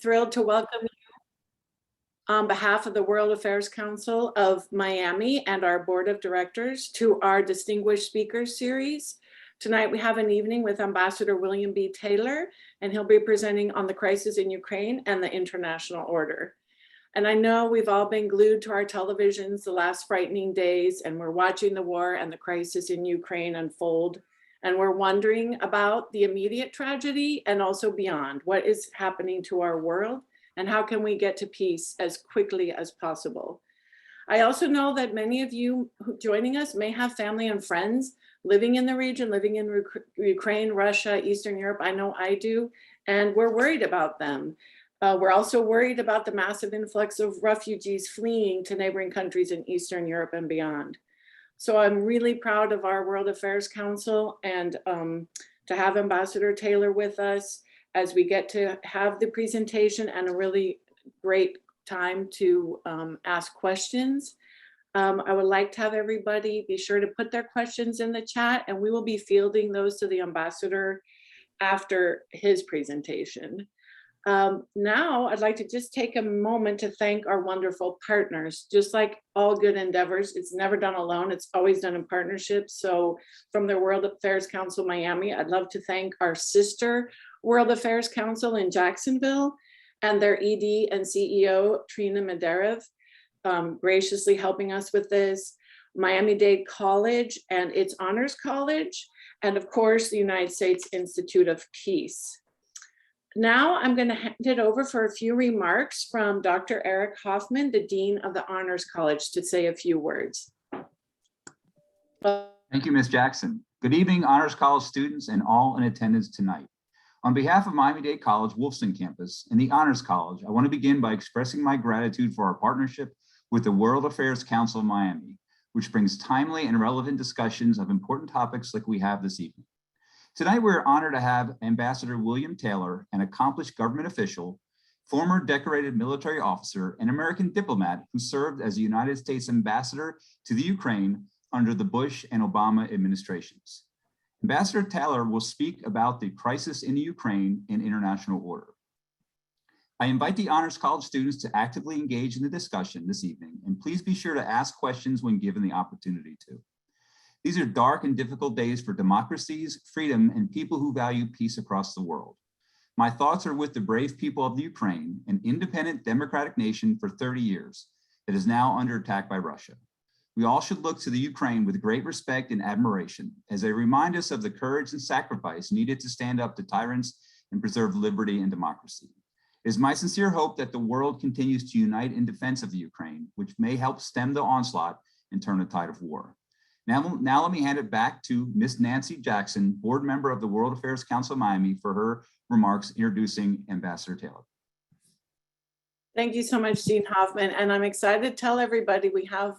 thrilled to welcome you on behalf of the World Affairs Council of Miami and our board of directors to our Distinguished Speakers Series. Tonight we have an evening with Ambassador William B. Taylor, and he'll be presenting on the crisis in Ukraine and the international order. And I know we've all been glued to our televisions the last frightening days, and we're watching the war and the crisis in Ukraine unfold. And we're wondering about the immediate tragedy and also beyond. What is happening to our world and how can we get to peace as quickly as possible? I also know that many of you joining us may have family and friends living in the region, living in Ukraine, Russia, Eastern Europe. I know I do, and we're worried about them. We're also worried about the massive influx of refugees fleeing to neighboring countries in Eastern Europe and beyond. So I'm really proud of our World Affairs Council and to have Ambassador Taylor with us as we get to have the presentation and a really great time to ask questions. I would like to have everybody be sure to put their questions in the chat, and we will be fielding those to the ambassador after his presentation. Now I'd like to just take a moment to thank our wonderful partners. Just like all good endeavors, it's never done alone, it's always done in partnership. So from the World Affairs Council Miami, I'd love to thank our sister World Affairs Council in Jacksonville and their ED and CEO, Trina Mederev, graciously helping us with this, Miami-Dade College and its Honors College, and of course, the United States Institute of Peace. Now I'm going to hand it over for a few remarks from Dr. Eric Hoffman, the Dean of the Honors College, to say a few words. Thank you, Ms. Jackson. Good evening, Honors College students and all in attendance tonight. On behalf of Miami-Dade College Wolfson Campus and the Honors College, I want to begin by expressing my gratitude for our partnership with the World Affairs Council of Miami, which brings timely and relevant discussions of important topics like we have this evening. Tonight, we're honored to have Ambassador William Taylor, an accomplished government official, former decorated military officer, and American diplomat who served as the United States ambassador to the Ukraine under the Bush and Obama administrations. Ambassador Taylor will speak about the crisis in the Ukraine and international order. I invite the Honors College students to actively engage in the discussion this evening, and please be sure to ask questions when given the opportunity to. These are dark and difficult days for democracies, freedom, and people who value peace across the world. My thoughts are with the brave people of the Ukraine, an independent democratic nation for 30 years that is now under attack by Russia. We all should look to the Ukraine with great respect and admiration as they remind us of the courage and sacrifice needed to stand up to tyrants and preserve liberty and democracy. It is my sincere hope that the world continues to unite in defense of the Ukraine, which may help stem the onslaught and turn the tide of war. Now let me hand it back to Ms. Nancy Jackson, board member of the World Affairs Council of Miami, for her remarks introducing Ambassador Taylor. Thank you so much, Dean Hoffman. And I'm excited to tell everybody we have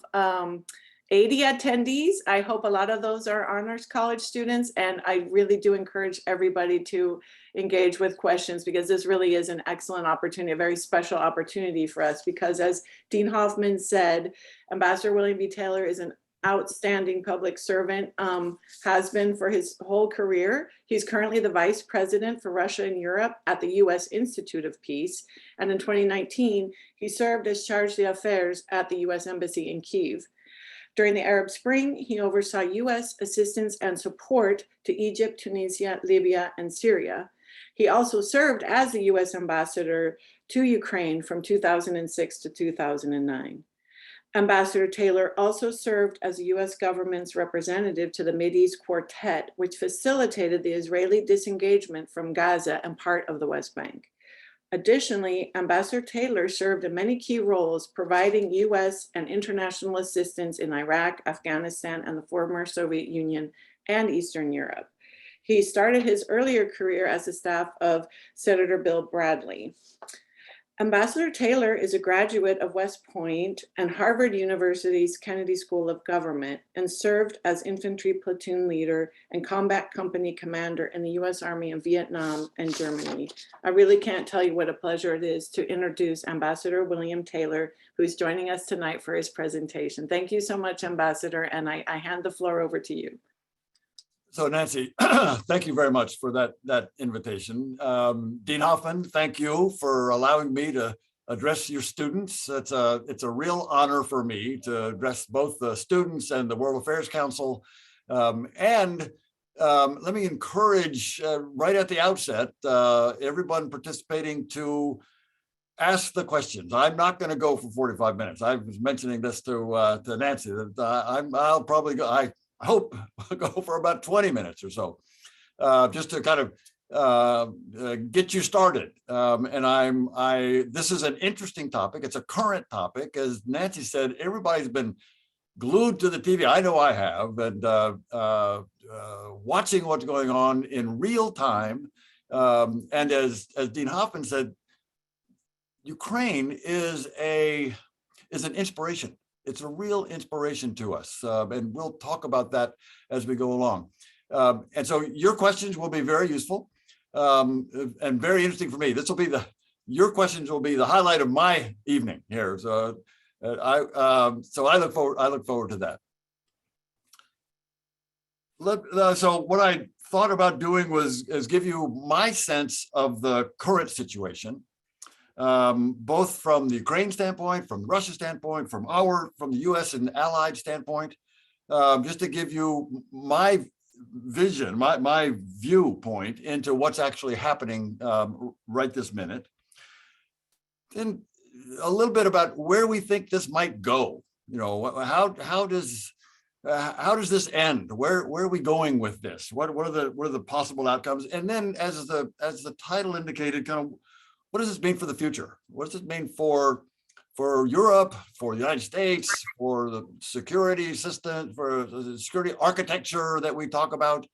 80 attendees. I hope a lot of those are Honors College students, and I really do encourage everybody to engage with questions because this really is an excellent opportunity, a very special opportunity for us because as Dean Hoffman said, Ambassador William B. Taylor is an outstanding public servant, has been for his whole career. He's currently the vice president for Russia and Europe at the U.S. Institute of Peace. And in 2019, he served as charge d'affaires at the U.S. Embassy in Kyiv. During the Arab Spring, he oversaw U.S. assistance and support to Egypt, Tunisia, Libya, and Syria. He also served as the U.S. ambassador to Ukraine from 2006 to 2009. Ambassador Taylor also served as the U.S. government's representative to the Mideast Quartet, which facilitated the Israeli disengagement from Gaza and part of the West Bank. Additionally, Ambassador Taylor served in many key roles, providing U.S. and international assistance in Iraq, Afghanistan, and the former Soviet Union and Eastern Europe. He started his earlier career as the staff of Senator Bill Bradley. Ambassador Taylor is a graduate of West Point and Harvard University's Kennedy School of Government and served as infantry platoon leader and combat company commander in the U.S. Army in Vietnam and Germany. I really can't tell you what a pleasure it is to introduce Ambassador William Taylor, who's joining us tonight for his presentation. Thank you so much, Ambassador, and I hand the floor over to you. So Nancy, thank you very much for that invitation. Dean Hoffman, thank you for allowing me to address your students. It's a real honor for me to address both the students and the World Affairs Council. Let me encourage right at the outset, everyone participating to ask the questions. I'm not going to go for 45 minutes. I was mentioning this to Nancy that I'll probably go. I hope go for about 20 minutes or so, just to kind of get you started. This is an interesting topic. It's a current topic, as Nancy said. Everybody's been glued to the TV. I know I have, and watching what's going on in real time. And as Dean Hoffman said, Ukraine is an inspiration. It's a real inspiration to us, and we'll talk about that as we go along. And so your questions will be very useful and very interesting for me. Your questions will be the highlight of my evening here. So I look forward to that. So what I thought about doing is give you my sense of the current situation. Both from the Ukraine standpoint, from the Russia standpoint, from the US and allied standpoint, just to give you my vision, my viewpoint into what's actually happening right this minute. Then a little bit about where we think this might go. You know, how does this end? Where are we going with this? What are the possible outcomes? And then, as the title indicated, kind of, what does this mean for the future? What does this mean for Europe, for the United States, for the security system, for the security architecture that we talk about?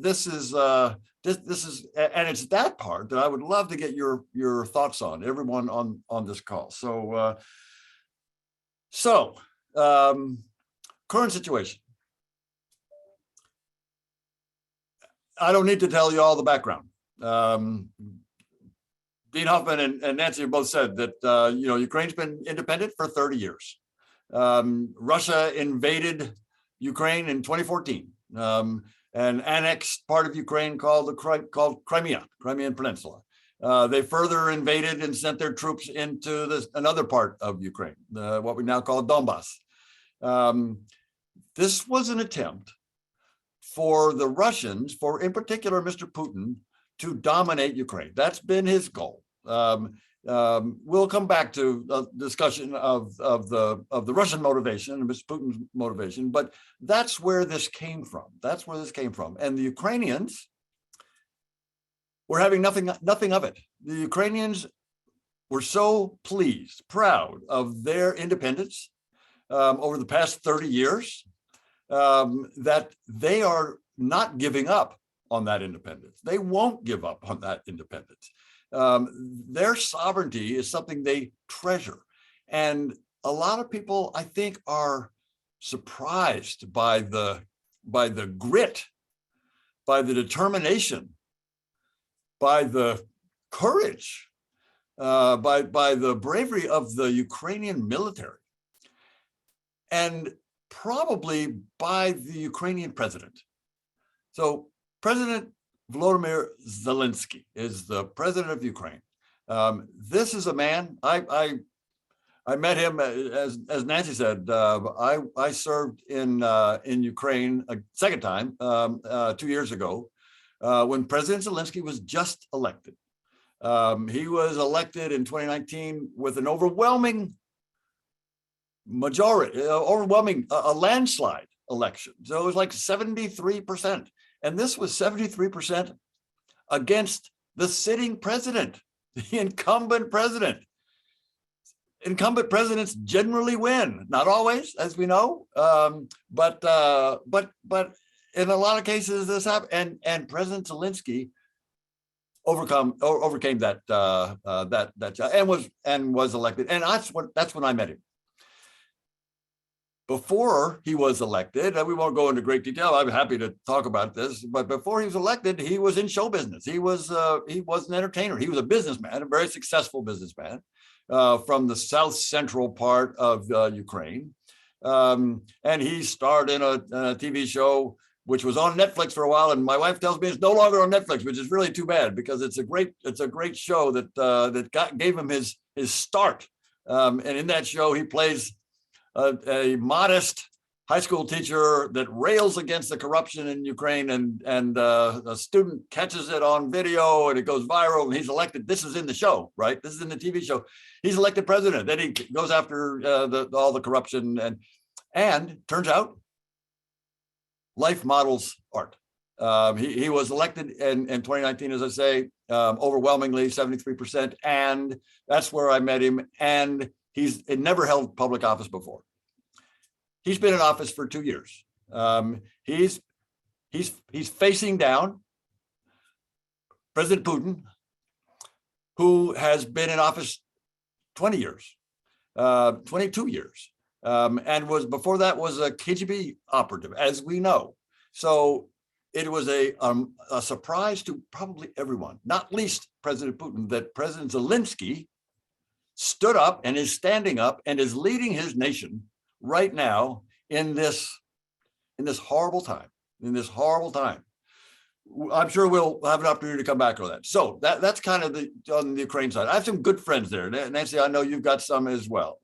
This is, and it's that part that I would love to get your thoughts on, everyone on this call. So, current situation. I don't need to tell you all the background. Dean Hoffman and Nancy have both said that Ukraine's been independent for 30 years. Russia invaded Ukraine in 2014 and annexed part of Ukraine called Crimea, Crimean Peninsula. They further invaded and sent their troops into another part of Ukraine, what we now call Donbass. This was an attempt for the Russians, in particular Mr. Putin, to dominate Ukraine. That's been his goal. We'll come back to a discussion of the Russian motivation and Mr. Putin's motivation, but that's where this came from. And the Ukrainians were having nothing of it. The Ukrainians were so pleased, proud of their independence over the past 30 years that they are not giving up on that independence. They won't give up on that independence. Their sovereignty is something they treasure. And a lot of people, I think, are surprised by the grit, by the determination, by the courage, by the bravery of the Ukrainian military, and probably by the Ukrainian president. So President Volodymyr Zelensky is the president of Ukraine. This is a man, I met him, as Nancy said, I served in Ukraine a second time 2 years ago when President Zelensky was just elected. He was elected in 2019 with an overwhelming majority, a landslide election. So it was like 73%. And this was 73% against the sitting president, the incumbent president. Incumbent presidents generally win, not always, as we know, but in a lot of cases this happened. And President Zelensky overcame that and was elected. And that's when I met him. Before he was elected, and we won't go into great detail, I'm happy to talk about this, but before he was elected, he was in show business. He was an entertainer. He was a businessman, a very successful businessman from the south central part of Ukraine. And he starred in a TV show which was on Netflix for a while, and my wife tells me it's no longer on Netflix, which is really too bad because it's a great show that gave him his start. And in that show, he plays a modest high school teacher that rails against the corruption in Ukraine, and a student catches it on video and it goes viral and he's elected. This is in the show, right? This is in the TV show. He's elected president. Then he goes after all the corruption, and turns out life models art. He was elected in 2019, as I say, overwhelmingly 73%, and that's where I met him. And he's never held public office before. He's been in office for 2 years. He's facing down President Putin, who has been in office 20 years, 22 years, and was before that was a KGB operative, as we know. So it was a surprise to probably everyone, not least President Putin, that President Zelensky stood up and is standing up and is leading his nation right now in this horrible time, I'm sure we'll have an opportunity to come back on that. So that's kind of on the Ukraine side. I have some good friends there. Nancy, I know you've got some as well.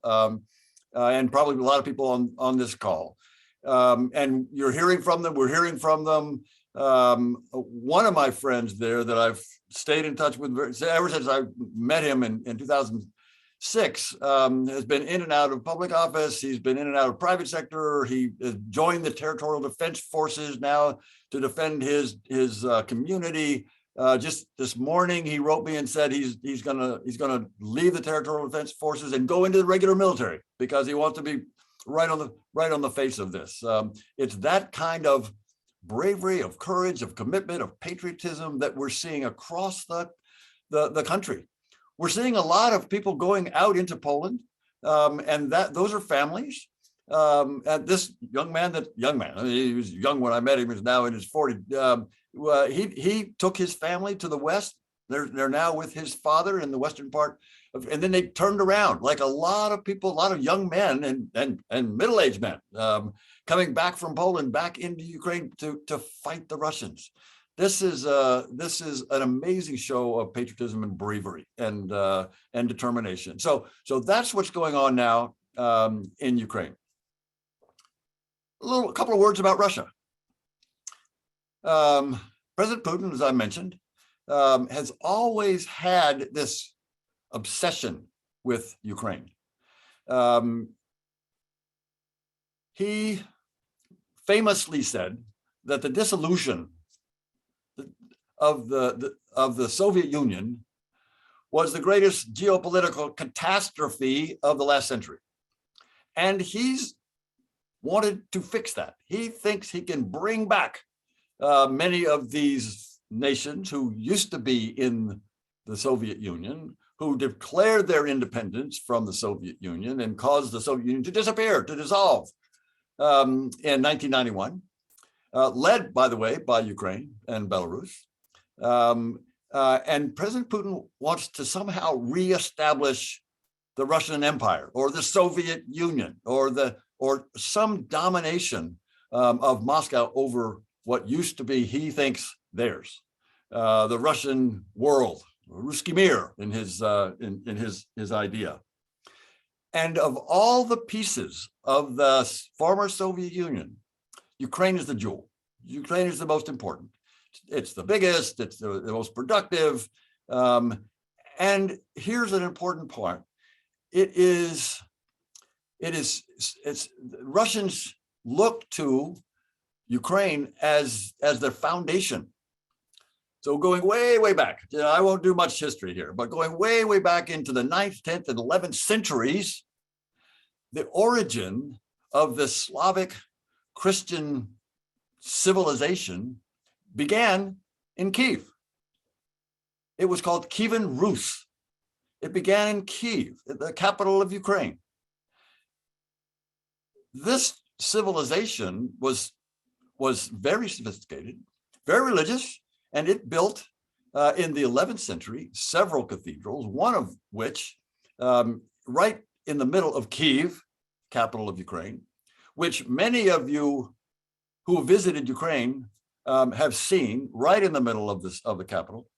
And probably a lot of people on this call. And you're hearing from them, we're hearing from them. One of my friends there that I've stayed in touch with ever since I met him in 2006, has been in and out of public office. He's been in and out of private sector. He has joined the Territorial Defense Forces now to defend his community. Just this morning, he wrote me and said he's gonna leave the Territorial Defense Forces and go into the regular military because he wants to be right on the face of this. It's that kind of bravery, of courage, of commitment, of patriotism that we're seeing across the country. We're seeing a lot of people going out into Poland, and those are families. And this young man, I mean, he was young when I met him, he's now in his 40s. He took his family to the West. They're now with his father in the Western part, and then they turned around, like a lot of people, a lot of young men and middle-aged men coming back from Poland back into Ukraine to fight the Russians. This is an amazing show of patriotism and bravery and determination. So that's what's going on now in Ukraine. A couple of words about Russia. President Putin, as I mentioned, has always had this obsession with Ukraine. He famously said that the dissolution of the Soviet Union was the greatest geopolitical catastrophe of the last century. And he's wanted to fix that. He thinks he can bring back many of these nations who used to be in the Soviet Union, who declared their independence from the Soviet Union and caused the Soviet Union to disappear, to dissolve in 1991, led, by the way, by Ukraine and Belarus. And President Putin wants to somehow reestablish the Russian Empire or the Soviet Union or some domination of Moscow over what used to be, he thinks, theirs, the Russian world, Ruski Mir in his idea. And of all the pieces of the former Soviet Union, Ukraine is the jewel. Ukraine is the most important. It's the biggest, it's the most productive. And here's an important point. It's Russians look to Ukraine as their foundation. So going way, way back, I won't do much history here, but going way, way back into the 9th, 10th, and 11th centuries, the origin of the Slavic Christian civilization began in Kiev. It was called Kievan Rus. It began in Kiev, the capital of Ukraine. This civilization was very sophisticated, very religious, and it built in the 11th century several cathedrals, one of which right in the middle of Kiev, capital of Ukraine, which many of you who visited Ukraine have seen right in the middle of the capital.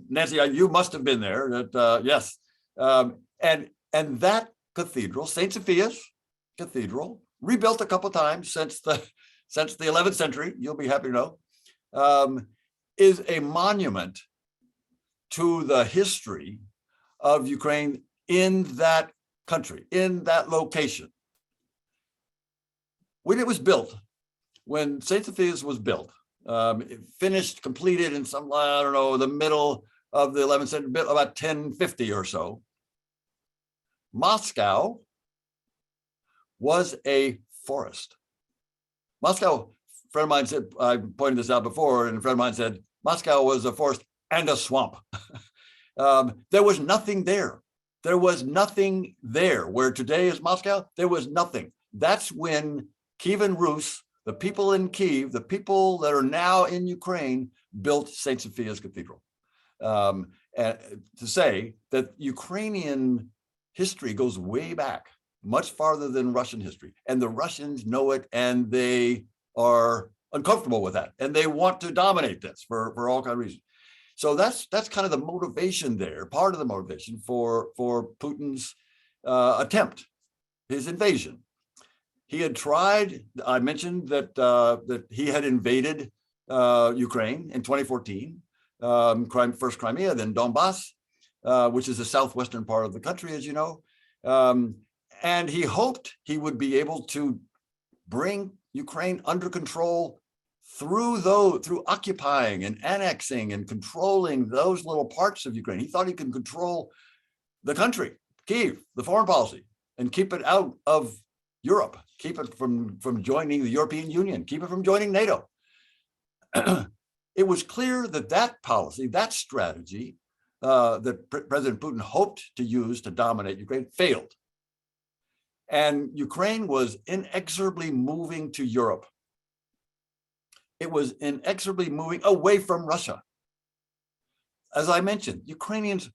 Nancy, you must have been there. Yes, and that cathedral, St. Sophia's Cathedral, rebuilt a couple times since the 11th century. You'll be happy to know, is a monument to the history of Ukraine in that country, in that location. When it was built, when St. Sophia's was built, it finished, completed in some, I don't know, the middle of the 11th century, about 1050 or so. Moscow was a forest. Moscow, a friend of mine said, I pointed this out before, and a friend of mine said, Moscow was a forest and a swamp. There was nothing there. There was nothing there. Where today is Moscow, there was nothing. That's when Kievan Rus, the people in Kiev, the people that are now in Ukraine, built St. Sophia's Cathedral. And to say that Ukrainian history goes way back, much farther than Russian history. And the Russians know it, and they are uncomfortable with that. And they want to dominate this for all kinds of reasons. So that's kind of the motivation there, part of the motivation for Putin's attempt, his invasion. He had tried, I mentioned that he had invaded Ukraine in 2014, first Crimea, then Donbass, which is the southwestern part of the country, as you know. And he hoped he would be able to bring Ukraine under control through occupying and annexing and controlling those little parts of Ukraine. He thought he could control the country, Kyiv, the foreign policy, and keep it out of Europe, keep it from joining the European Union, keep it from joining NATO. It was clear that that policy, that strategy that President Putin hoped to use to dominate Ukraine failed. And Ukraine was inexorably moving to Europe. It was inexorably moving away from Russia. As I mentioned, Ukrainians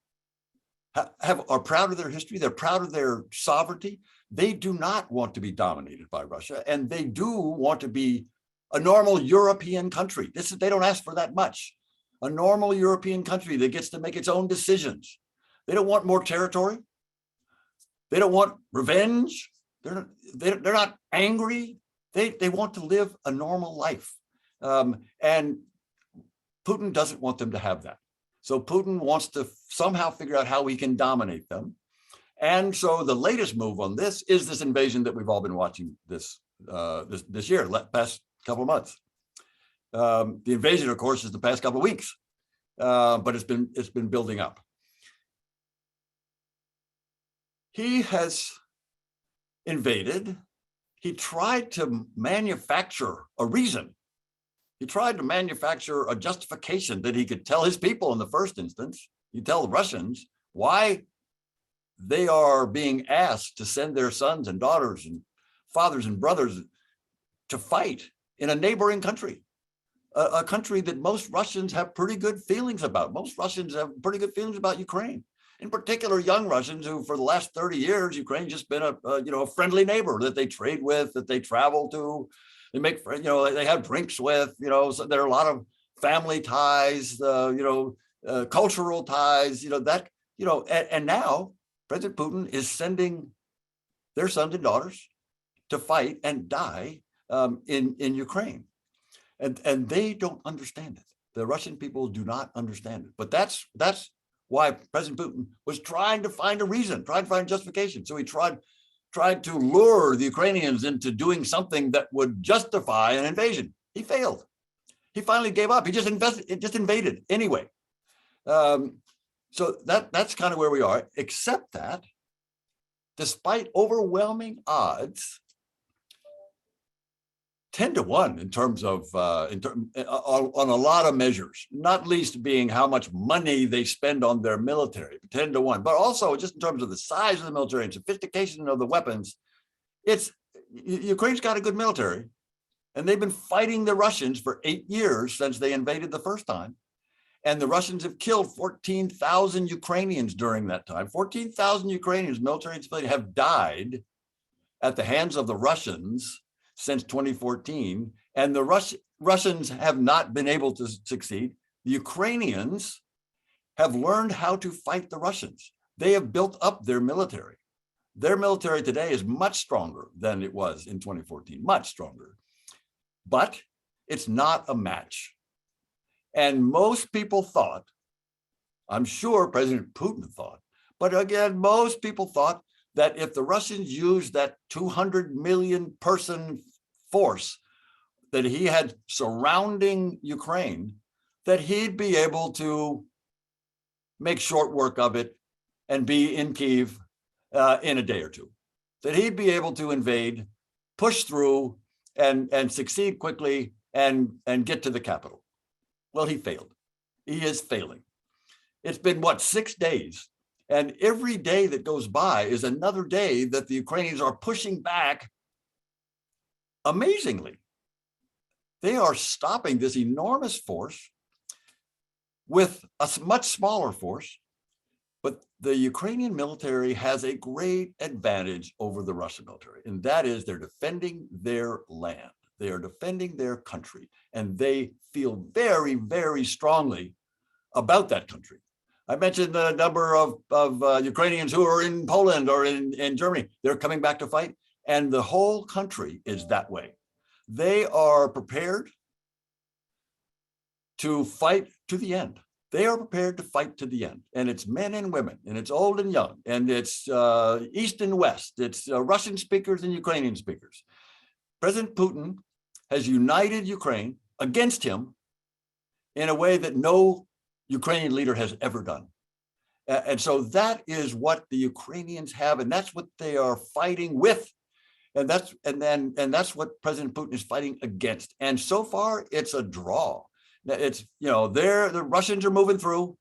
are proud of their history. They're proud of their sovereignty. They do not want to be dominated by Russia, and they do want to be a normal European country. They don't ask for that much. A normal European country that gets to make its own decisions. They don't want more territory. They don't want revenge. They're not angry. They want to live a normal life. And Putin doesn't want them to have that. So Putin wants to somehow figure out how he can dominate them. And so the latest move on this is this invasion that we've all been watching this year, past couple of months. The invasion, of course, is the past couple of weeks, but it's been building up. He has invaded. He tried to manufacture a reason. He tried to manufacture a justification that he could tell his people in the first instance. He tell the Russians why they are being asked to send their sons and daughters and fathers and brothers to fight in a neighboring country, a country that most Russians have pretty good feelings about. Most Russians have pretty good feelings about Ukraine. In particular, young Russians who, for the last 30 years, Ukraine's just been a friendly neighbor that they trade with, that they travel to, they make, they have drinks with, so there are a lot of family ties, cultural ties, and now President Putin is sending their sons and daughters to fight and die in Ukraine. And they don't understand it. The Russian people do not understand it. But that's why President Putin was trying to find a reason, trying to find justification. So he tried to lure the Ukrainians into doing something that would justify an invasion. He failed. He finally gave up. He just invaded anyway. So that's kind of where we are, except that despite overwhelming odds, 10-1 in terms of on a lot of measures, not least being how much money they spend on their military, 10-1, but also just in terms of the size of the military and sophistication of the weapons. Ukraine's got a good military, and they've been fighting the Russians for 8 years since they invaded the first time. And the Russians have killed 14,000 Ukrainians during that time. 14,000 Ukrainians, military and civilian, have died at the hands of the Russians since 2014, and the Russians have not been able to succeed. The Ukrainians have learned how to fight the Russians. They have built up their military. Their military today is much stronger than it was in 2014, much stronger. But it's not a match. And most people thought, I'm sure President Putin thought, but again, most people thought that if the Russians used that 200 million person force that he had surrounding Ukraine, that he'd be able to make short work of it and be in Kyiv in a day or two, that he'd be able to invade, push through, and succeed quickly and get to the capital. Well, he failed. He is failing. It's been, what, 6 days? And every day that goes by is another day that the Ukrainians are pushing back amazingly. They are stopping this enormous force with a much smaller force, but the Ukrainian military has a great advantage over the Russian military, and that is they're defending their land. They are defending their country, and they feel very, very strongly about that country. I mentioned the number of Ukrainians who are in Poland or in Germany. They're coming back to fight, and the whole country is that way. They are prepared to fight to the end. They are prepared to fight to the end. And it's men and women, and it's old and young, and it's East and West. It's Russian speakers and Ukrainian speakers. President Putin has united Ukraine against him in a way that no Ukrainian leader has ever done. And so that is what the Ukrainians have, and that's what they are fighting with. And that's what President Putin is fighting against. And so far, it's a draw. It's, the Russians are moving through.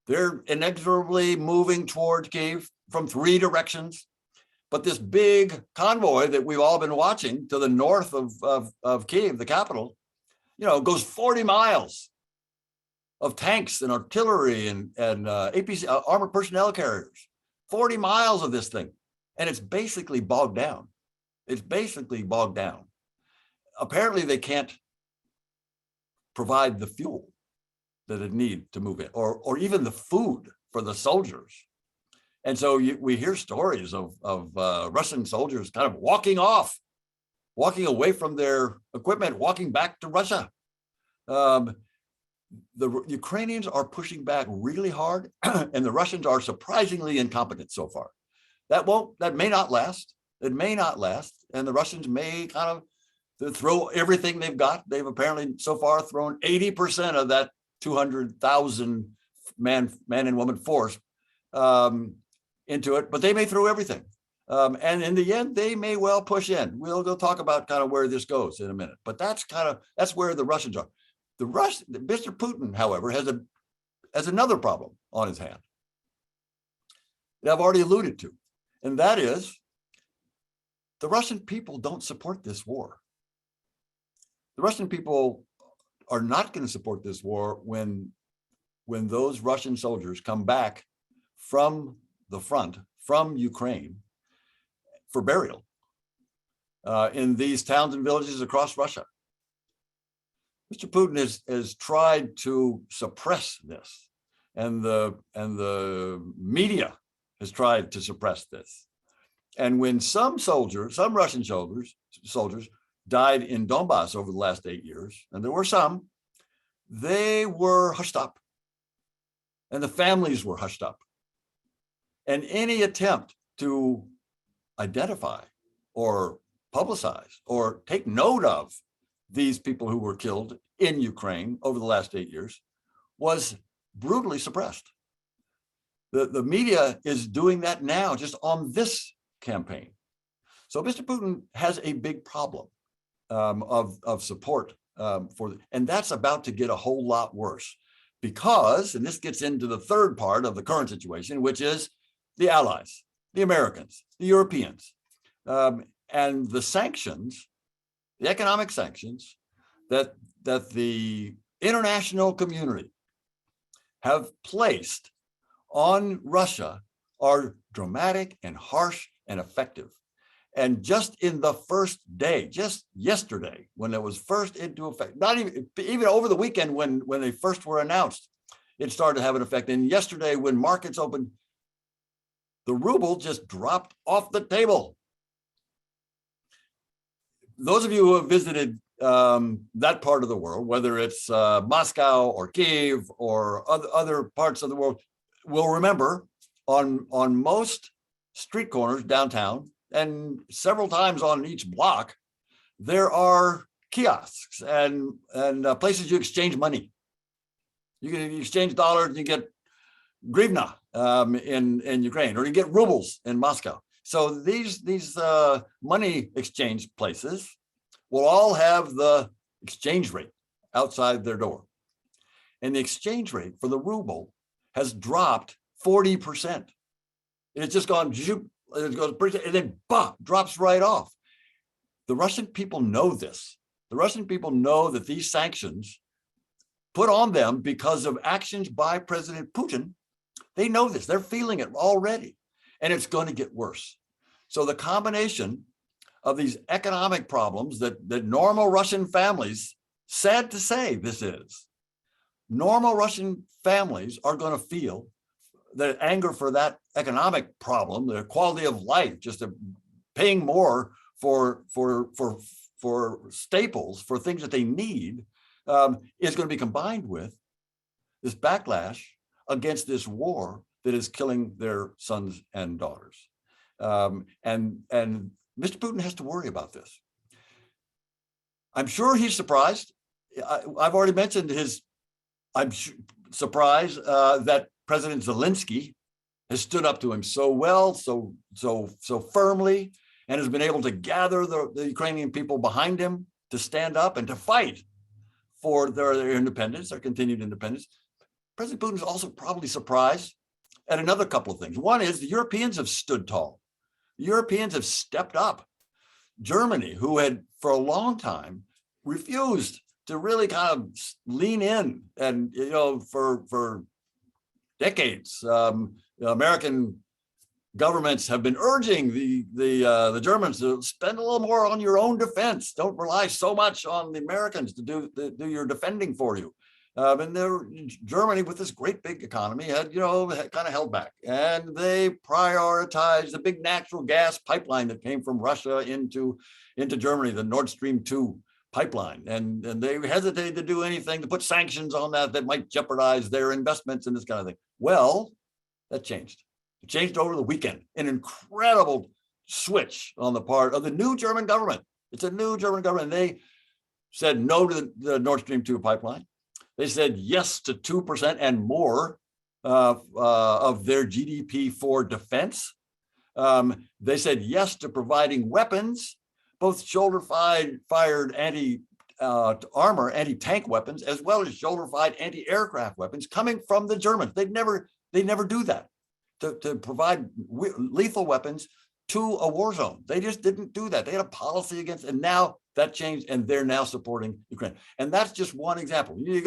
They're inexorably moving toward Kyiv from 3 directions. But this big convoy that we've all been watching to the north of Kyiv, the capital, goes 40 miles of tanks and artillery and APC, armored personnel carriers, 40 miles of this thing. And it's basically bogged down. It's basically bogged down. Apparently they can't provide the fuel that it needs to move it, or even the food for the soldiers. And so we hear stories of Russian soldiers kind of walking away from their equipment, walking back to Russia. The Ukrainians are pushing back really hard, and the Russians are surprisingly incompetent so far. That may not last. It may not last, and the Russians may kind of throw everything they've got. They've apparently so far thrown 80% of that 200,000 man and woman force into it, but they may throw everything. And in the end, they may well push in. We'll talk about kind of where this goes in a minute, but that's where the Russians are. Mr. Putin, however, has another problem on his hand that I've already alluded to, and that is the Russian people don't support this war. The Russian people are not going to support this war when those Russian soldiers come back from the front, from Ukraine, for burial in these towns and villages across Russia. Mr. Putin has tried to suppress this, and the media has tried to suppress this. And when some Russian soldiers died in Donbass over the last 8 years, and there were some, they were hushed up, and the families were hushed up. And any attempt to identify or publicize or take note of these people who were killed in Ukraine over the last 8 years was brutally suppressed. The media is doing that now, just on this campaign. So Mr. Putin has a big problem of support and that's about to get a whole lot worse because, and this gets into the third part of the current situation, which is the allies, the Americans, the Europeans, and the sanctions, the economic sanctions that the international community have placed on Russia are dramatic and harsh and effective. And just in the first day, just yesterday, when it was first into effect, not even over the weekend when they first were announced, it started to have an effect. And yesterday, when markets opened, the ruble just dropped off the table. Those of you who have visited that part of the world, whether it's Moscow or Kiev or other parts of the world, will remember on most street corners downtown, and several times on each block, there are kiosks and places you exchange money. You can exchange dollars and you get hryvnia in Ukraine, or you get rubles in Moscow. So these money exchange places will all have the exchange rate outside their door. And the exchange rate for the ruble has dropped 40%. It's just gone, it goes, and then drops right off. The Russian people know this. The Russian people know that these sanctions put on them because of actions by President Putin, they know this. They're feeling it already, and it's going to get worse. So the combination of these economic problems that normal Russian families, sad to say this is, normal Russian families are going to feel the anger for that economic problem, the quality of life, just paying more for staples, for things that they need, is going to be combined with this backlash against this war that is killing their sons and daughters. And Mr. Putin has to worry about this. I'm sure he's surprised. I've already mentioned I'm surprised that President Zelensky has stood up to him so well, so firmly, and has been able to gather the Ukrainian people behind him to stand up and to fight for their independence, their continued independence. President Putin is also probably surprised at another couple of things. One is the Europeans have stood tall. The Europeans have stepped up. Germany, who had for a long time refused to really kind of lean in, and for decades, American governments have been urging the Germans to spend a little more on your own defense. Don't rely so much on the Americans to do your defending for you. And Germany, with this great big economy, had kind of held back, and they prioritized the big natural gas pipeline that came from Russia into Germany, the Nord Stream 2 pipeline, and they hesitated to do anything to put sanctions on that might jeopardize their investments and this kind of thing. Well, that changed. It changed over the weekend. An incredible switch on the part of the new German government. It's a new German government. They said no to the Nord Stream 2 pipeline. They said yes to 2% and more of their GDP for defense. They said yes to providing weapons, both shoulder-fired anti-armor, anti-tank weapons, as well as shoulder-fired anti-aircraft weapons coming from the Germans. They never do that, to provide lethal weapons to a war zone. They just didn't do that. They had a policy against, and now that changed, and they're now supporting Ukraine. And that's just one example. You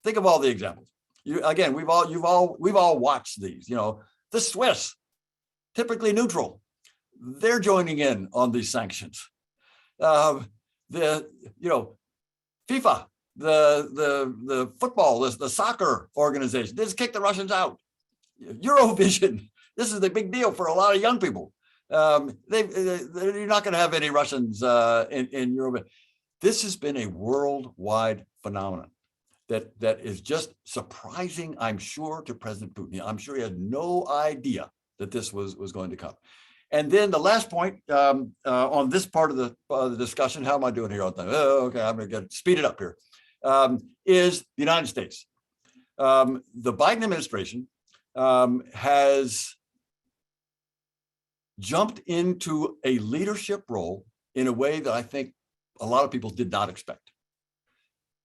think of all the examples. We've all watched these. The Swiss, typically neutral, they're joining in on these sanctions. FIFA, the football, the soccer organization, they just kick the Russians out. Eurovision, this is the big deal for a lot of young people. You're not going to have any Russians in Europe. This has been a worldwide phenomenon that is just surprising, I'm sure, to President Putin. I'm sure he had no idea that this was going to come. And then the last point on this part of the discussion, how am I doing here on time? Oh, okay, I'm going to speed it up here. Is the United States. The Biden administration has jumped into a leadership role in a way that I think a lot of people did not expect.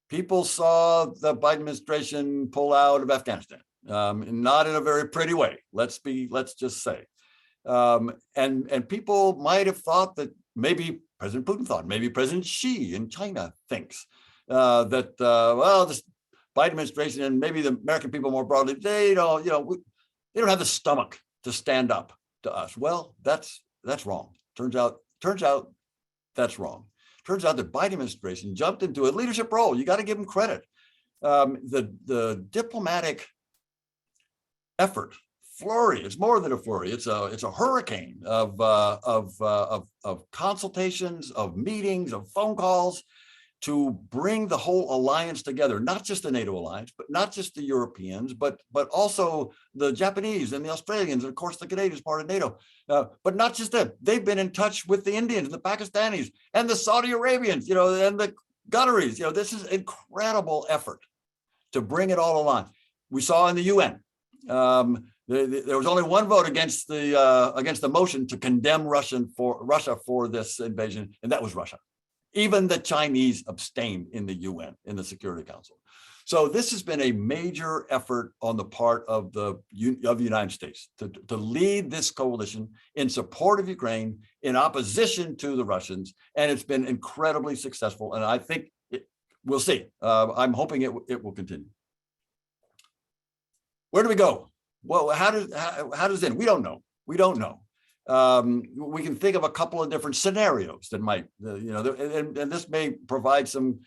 People saw the Biden administration pull out of Afghanistan, not in a very pretty way. Let's just say. And people might have thought that maybe President Putin thought, maybe President Xi in China thinks that this Biden administration and maybe the American people more broadly, they don't have the stomach to stand up to us. Well, that's wrong. Turns out that's wrong. Turns out the Biden administration jumped into a leadership role. You got to give them credit. The diplomatic effort, flurry, it's more than a flurry. It's a hurricane of consultations, of meetings, of phone calls to bring the whole alliance together, not just the NATO alliance, but not just the Europeans, but also the Japanese and the Australians, and of course the Canadians, part of NATO. But not just them. They've been in touch with the Indians, and the Pakistanis, and the Saudi Arabians, and the Qataris. This is incredible effort to bring it all along. We saw in the UN. There was only one vote against the motion to condemn Russia for this invasion, and that was Russia. Even the Chinese abstained in the UN, in the Security Council. So this has been a major effort on the part of the United States to lead this coalition in support of Ukraine, in opposition to the Russians, and it's been incredibly successful. And I think we'll see. I'm hoping it will continue. Where do we go? Well, how does it end? We don't know. We don't know. We can think of a couple of different scenarios that might, and this may provide some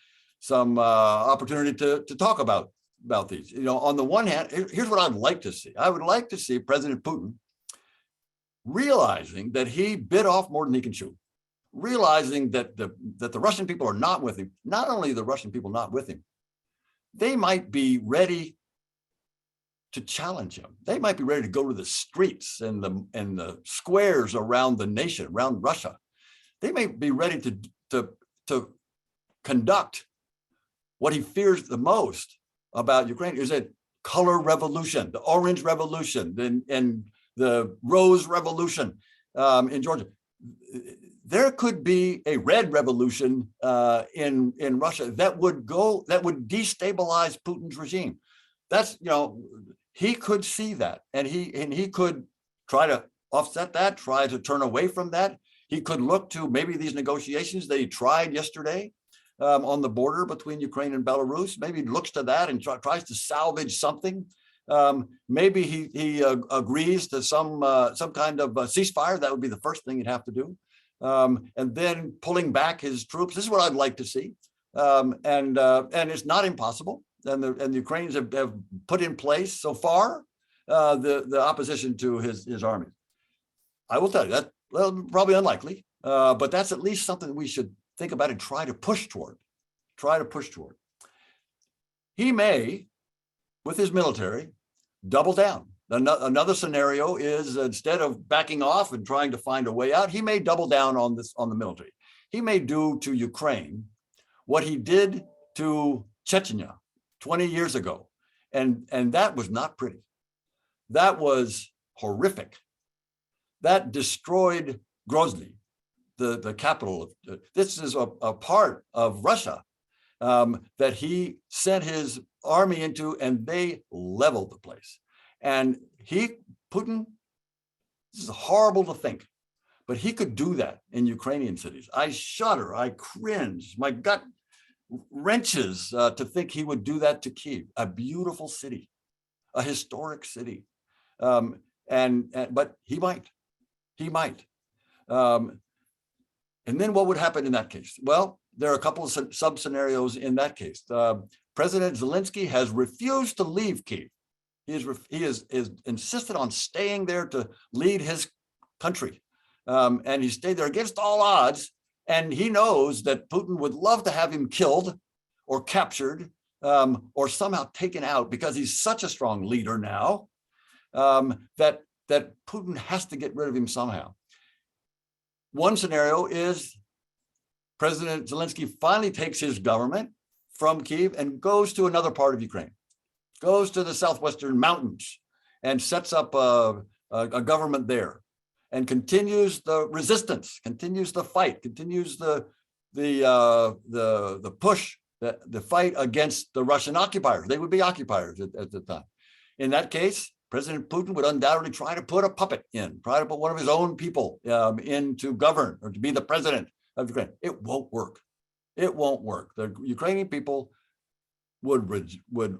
opportunity to talk about these. On the one hand, here's what I'd like to see. I would like to see President Putin realizing that he bit off more than he can chew, realizing that the Russian people are not with him. Not only the Russian people not with him, they might be ready to challenge him. They might be ready to go to the streets and the squares around the nation, around Russia. They may be ready to conduct what he fears the most about Ukraine, is a color revolution, the Orange Revolution, and the Rose Revolution in Georgia. There could be a red revolution in Russia that would destabilize Putin's regime. That's, he could see that, and he could try to offset that, try to turn away from that. He could look to maybe these negotiations that he tried yesterday on the border between Ukraine and Belarus. Maybe he looks to that and tries to salvage something. Maybe he agrees to some kind of ceasefire. That would be the first thing he'd have to do. And then pulling back his troops. This is what I'd like to see. And it's not impossible. And the Ukrainians have put in place so far the opposition to his army. I will tell you that, well, probably unlikely, but that's at least something we should think about and try to push toward. He may, with his military, double down. Another scenario is, instead of backing off and trying to find a way out, he may double down on the military. He may do to Ukraine what he did to Chechnya 20 years ago. And that was not pretty. That was horrific. That destroyed Grozny, the capital of, this is a part of Russia that he sent his army into, and they leveled the place. And Putin, this is horrible to think, but he could do that in Ukrainian cities. I shudder, I cringe, my gut wrenches to think he would do that to Kyiv, a beautiful city, a historic city. But he might. And then what would happen in that case? Well, there are a couple of sub scenarios in that case. President Zelensky has refused to leave Kyiv. He is insisted on staying there to lead his country. And he stayed there against all odds. And he knows that Putin would love to have him killed or captured or somehow taken out, because he's such a strong leader now that Putin has to get rid of him somehow. One scenario is President Zelensky finally takes his government from Kyiv and goes to another part of Ukraine, goes to the southwestern mountains and sets up a government there, and continues the resistance, continues the fight, continues the push, the fight against the Russian occupiers. They would be occupiers at the time. In that case, President Putin would undoubtedly try to put a puppet in, try to put one of his own people in to govern or to be the president of Ukraine. It won't work. It won't work. The Ukrainian people would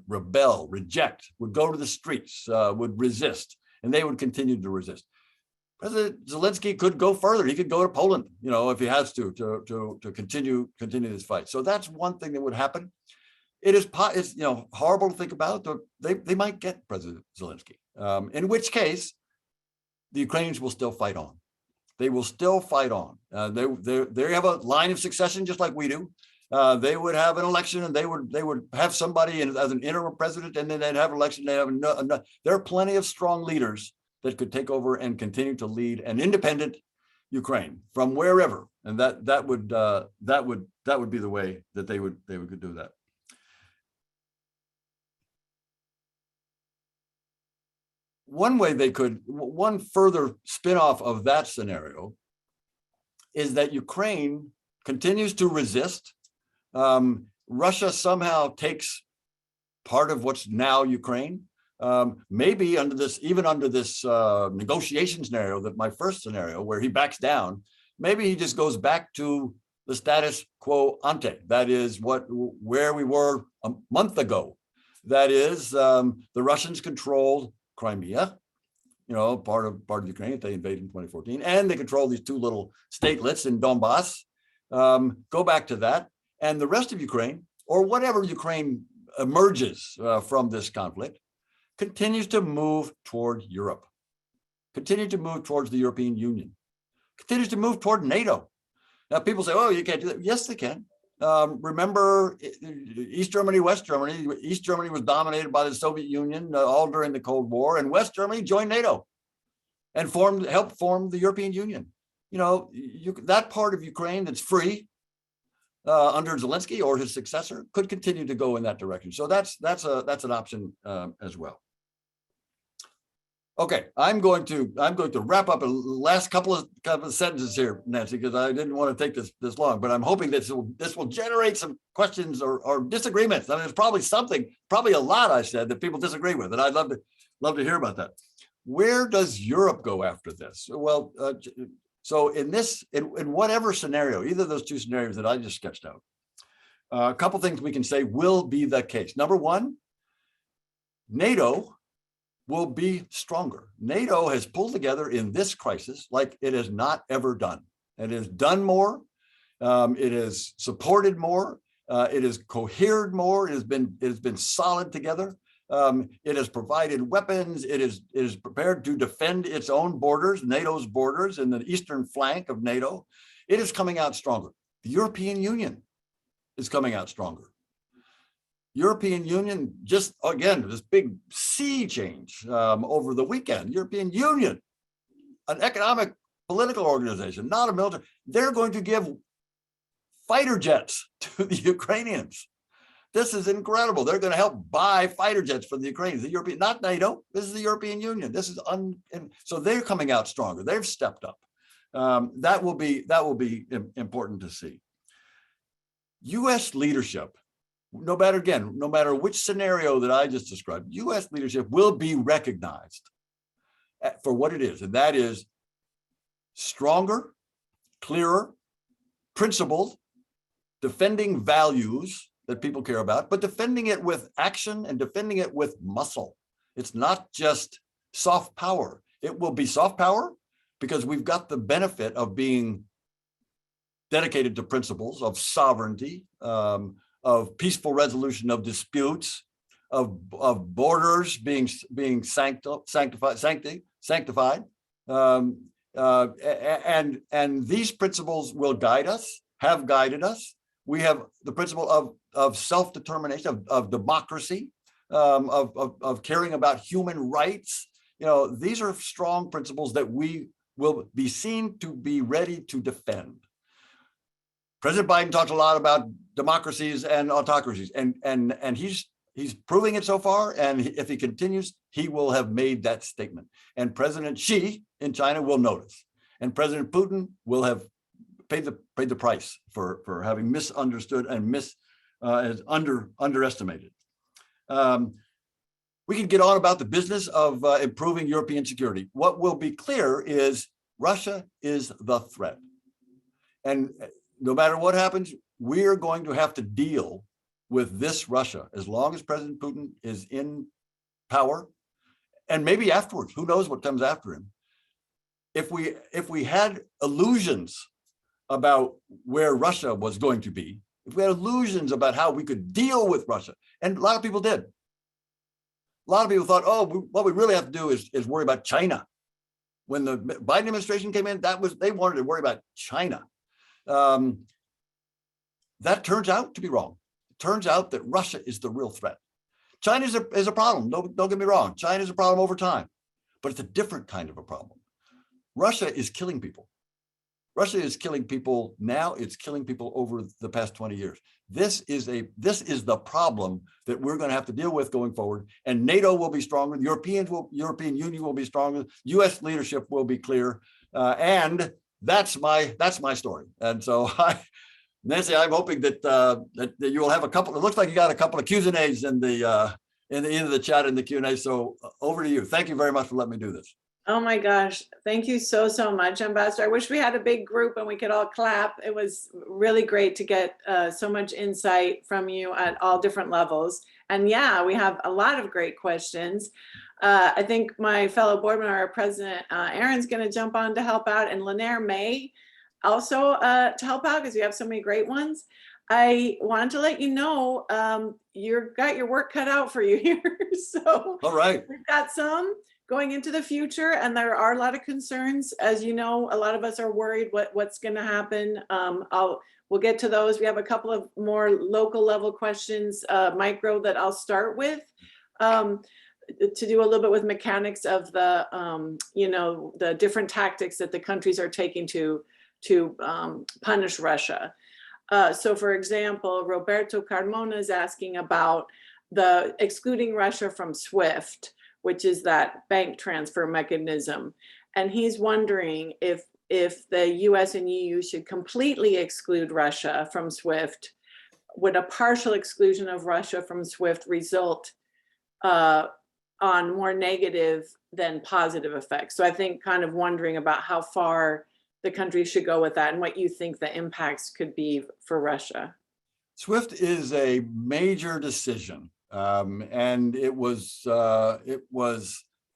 rebel, reject, would go to the streets, would resist, and they would continue to resist. President Zelensky could go further. He could go to Poland, if he has to continue this fight. So that's one thing that would happen. It's horrible to think about. They might get President Zelensky, in which case the Ukrainians will still fight on. They will still fight on. They have a line of succession just like we do. They would have an election, and they would have somebody as an interim president, and then they'd have an election. There are plenty of strong leaders that could take over and continue to lead an independent Ukraine from wherever, and that would be the way that they would do that. One further spin-off of that scenario is that Ukraine continues to resist. Russia somehow takes part of what's now Ukraine. Maybe under this negotiation scenario, that my first scenario where he backs down, maybe he just goes back to the status quo ante. That is where we were a month ago. That is, the Russians controlled Crimea, part of Ukraine that they invaded in 2014, and they control these two little statelets in Donbass. Go back to that, and the rest of Ukraine, or whatever Ukraine emerges from this conflict, continues to move toward Europe, continue to move towards the European Union, continues to move toward NATO. Now, people say, oh, you can't do that. Yes, they can. Remember East Germany, West Germany. East Germany was dominated by the Soviet Union all during the Cold War, and West Germany joined NATO and helped form the European Union. That part of Ukraine that's free under Zelensky or his successor could continue to go in that direction. So that's an option as well. Okay, I'm going to wrap up a last couple of sentences here, Nancy, because I didn't want to take this long, but I'm hoping that this will generate some questions or disagreements. I mean, there's probably a lot I said that people disagree with, and I'd love to hear about that. Where does Europe go after this? Well, so in whatever scenario, either of those two scenarios that I just sketched out, a couple things we can say will be the case. Number one, NATO will be stronger. NATO has pulled together in this crisis like it has not ever done. It has done more. It has supported more. It has cohered more. It has been solid together. It has provided weapons. It is prepared to defend its own borders, NATO's borders, and the eastern flank of NATO. It is coming out stronger. The European Union is coming out stronger. European Union, just again, this big sea change over the weekend. European Union, an economic, political organization, not a military. They're going to give fighter jets to the Ukrainians. This is incredible. They're going to help buy fighter jets for the Ukrainians. The European, not NATO. This is the European Union. This is so they're coming out stronger. They've stepped up. That will be important to see. U.S. leadership. No matter which scenario that I just described, U.S. leadership will be recognized for what it is, and that is stronger, clearer, principled, defending values that people care about, but defending it with action and defending it with muscle. It's not just soft power. It will be soft power because we've got the benefit of being dedicated to principles of sovereignty, of peaceful resolution of disputes, of borders being sanctified, and these principles will guide us, have guided us. We have the principle of self-determination, of democracy, of caring about human rights. These are strong principles that we will be seen to be ready to defend. President Biden talked a lot about democracies and autocracies, and he's proving it so far. And if he continues, he will have made that statement. And President Xi in China will notice, and President Putin will have paid the price for having misunderstood and underestimated. We can get on about the business of improving European security. What will be clear is Russia is the threat, and no matter what happens, we're going to have to deal with this Russia as long as President Putin is in power, and maybe afterwards. Who knows what comes after him? if we had illusions about where Russia was going to be, if we had illusions about how we could deal with Russia, and a lot of people did. A lot of people thought, oh, what we really have to do is worry about China. When the Biden administration came in, they wanted to worry about China. That turns out to be wrong. It turns out that Russia is the real threat. China is a problem. Don't get me wrong. China is a problem over time, but it's a different kind of a problem. Russia is killing people. Russia is killing people now. It's killing people over the past 20 years. This is the problem that we're going to have to deal with going forward. And NATO will be stronger. The European Union will be stronger. U.S. leadership will be clear. And that's my story. And so Nancy, I'm hoping that you will have a couple. It looks like you got a couple of Q's and A's in the end of the chat in the Q&A. So over to you. Thank you very much for letting me do this. Oh my gosh, thank you so much, Ambassador. I wish we had a big group and we could all clap. It was really great to get so much insight from you at all different levels. And yeah, we have a lot of great questions. I think my fellow board member, our president, Aaron's gonna jump on to help out, and Lanier may also to help out because we have so many great ones. I wanted to let you know you've got your work cut out for you here. So all right, we've got some going into the future, and there are a lot of concerns. As you know, a lot of us are worried what's going to happen. We'll get to those. We have a couple of more local level questions, micro, that I'll start with to do a little bit with mechanics of the, the different tactics that the countries are taking to punish Russia. So for example, Roberto Carmona is asking about the excluding Russia from SWIFT, which is that bank transfer mechanism. And he's wondering if the US and EU should completely exclude Russia from SWIFT. Would a partial exclusion of Russia from SWIFT result on more negative than positive effects? So I think kind of wondering about how far the country should go with that and what you think the impacts could be for Russia. SWIFT is a major decision. And it was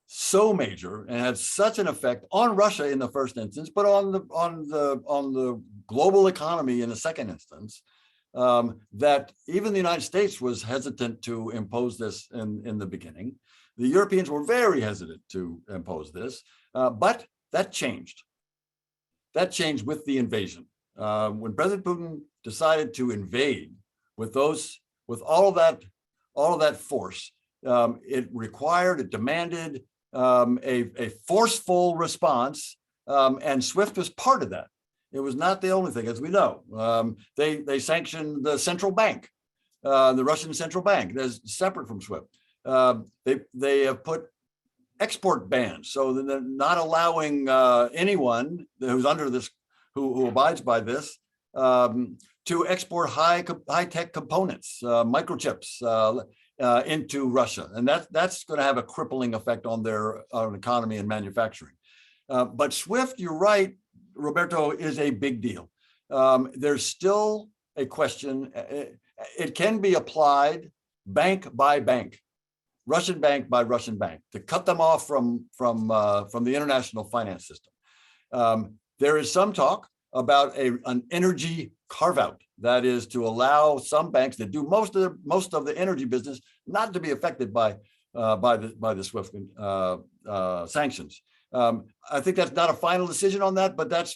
so major and had such an effect on Russia in the first instance, but on the global economy in the second instance, that even the United States was hesitant to impose this in the beginning. The Europeans were very hesitant to impose this, but that changed. That changed with the invasion. When President Putin decided to invade with all of that force, it demanded a forceful response, and SWIFT was part of that. It was not the only thing, as we know. They sanctioned the central bank, the Russian central bank, that's separate from SWIFT. They have put export bans, so they're not allowing anyone who's under this, who abides by this, to export high-tech components, microchips, into Russia. And that's going to have a crippling effect on their economy and manufacturing. But SWIFT, you're right, Roberto, is a big deal. There's still a question. It can be applied bank by bank, Russian bank by Russian bank, to cut them off from the international finance system. There is some talk about an energy carve-out, that is to allow some banks that do most of the energy business not to be affected by the SWIFT sanctions. I think that's not a final decision on that, but that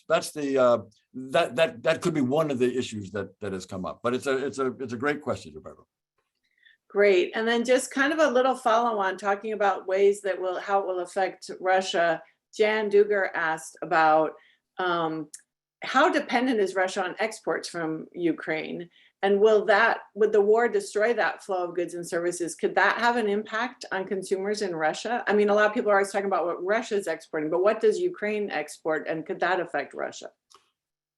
could be one of the issues that has come up. But it's a great question, Roberto. Great. And then just kind of a little follow-on talking about ways that how it will affect Russia. Jan Duger asked about how dependent is Russia on exports from Ukraine? And would the war destroy that flow of goods and services? Could that have an impact on consumers in Russia? I mean, a lot of people are always talking about what Russia is exporting, but what does Ukraine export, and could that affect Russia?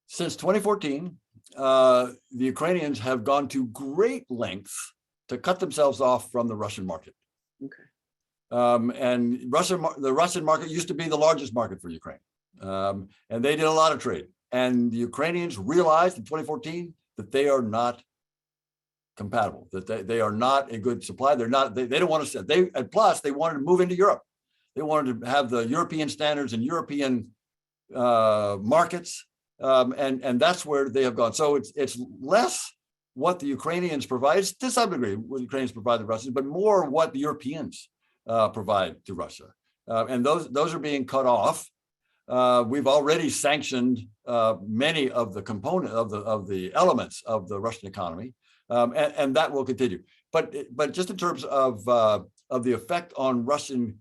Since 2014, the Ukrainians have gone to great lengths to cut themselves off from the Russian market. Okay. And the Russian market used to be the largest market for Ukraine. And they did a lot of trade. And the Ukrainians realized in 2014 that they are not compatible, that they are not a good supply. They don't want to, and plus they wanted to move into Europe. They wanted to have the European standards and European markets, and that's where they have gone. So it's less what the Ukrainians provide, to some degree, what the Ukrainians provide the Russians, but more what the Europeans provide to Russia, and those are being cut off. We've already sanctioned many of the component of the elements of the Russian economy, and that will continue. But just in terms of the effect on Russian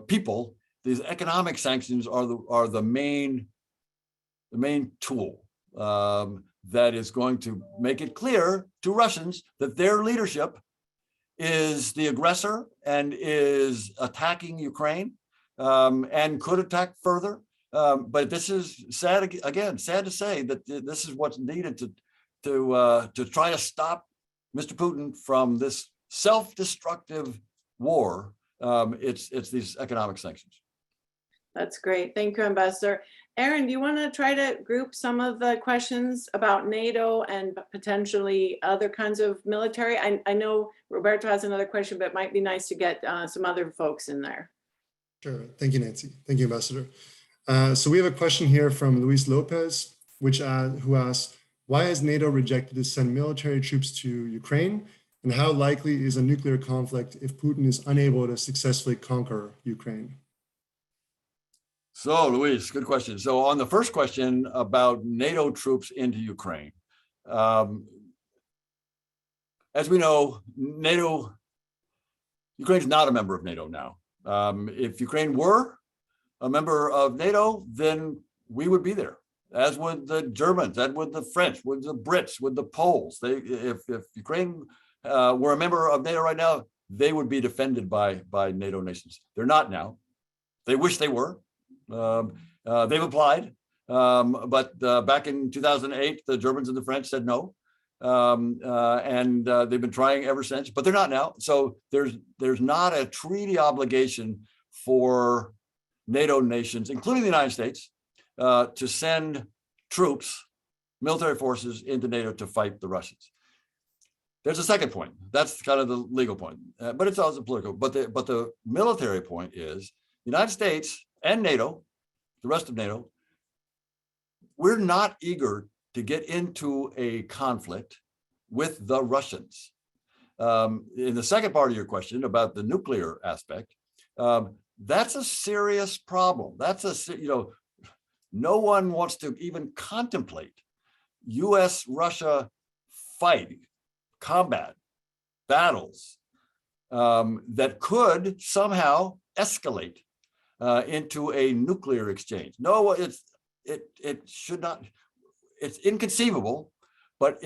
people, these economic sanctions are the main tool that is going to make it clear to Russians that their leadership is the aggressor and is attacking Ukraine, and could attack further. But this is sad to say that this is what's needed to try to stop Mr. Putin from this self-destructive war. It's these economic sanctions. That's great. Thank you, Ambassador. Aaron, do you want to try to group some of the questions about NATO and potentially other kinds of military? I know Roberto has another question, but it might be nice to get some other folks in there. Sure. Thank you, Nancy. Thank you, Ambassador. So we have a question here from Luis Lopez, who asks, why has NATO rejected to send military troops to Ukraine? And how likely is a nuclear conflict if Putin is unable to successfully conquer Ukraine? So, Luis, good question. So on the first question about NATO troops into Ukraine, as we know, Ukraine's not a member of NATO now. If Ukraine were a member of NATO, then we would be there, as would the Germans, as would the French, would the Brits, would the Poles. If Ukraine were a member of NATO right now, they would be defended by NATO nations. They're not now. They wish they were. They've applied, but back in 2008, the Germans and the French said no, and they've been trying ever since, but they're not now. So there's not a treaty obligation for NATO nations, including the United States, to send troops, military forces into NATO to fight the Russians. There's a second point. That's kind of the legal point, but it's also political. But the military point is the United States and NATO, the rest of NATO, we're not eager to get into a conflict with the Russians. In the second part of your question about the nuclear aspect, that's a serious problem. No one wants to even contemplate US-Russia fight, combat, battles that could somehow escalate into a nuclear exchange. No, it should not. It's inconceivable, but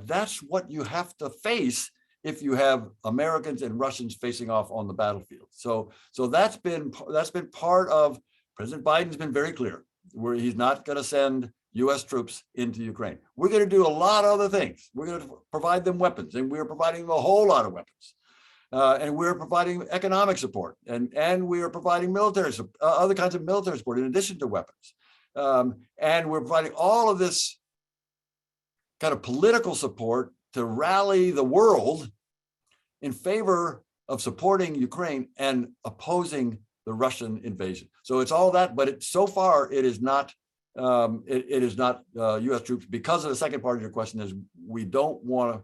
that's what you have to face if you have Americans and Russians facing off on the battlefield. So that's been part of President Biden's been very clear where he's not going to send U.S. troops into Ukraine. We're going to do a lot of other things. We're going to provide them weapons, and we're providing them a whole lot of weapons. And we're providing economic support, and we are providing military other kinds of military support in addition to weapons. And we're providing all of this kind of political support to rally the world in favor of supporting Ukraine and opposing the Russian invasion. So it's all that, but so far it is not. It is not U.S. troops, because of the second part of your question is we don't want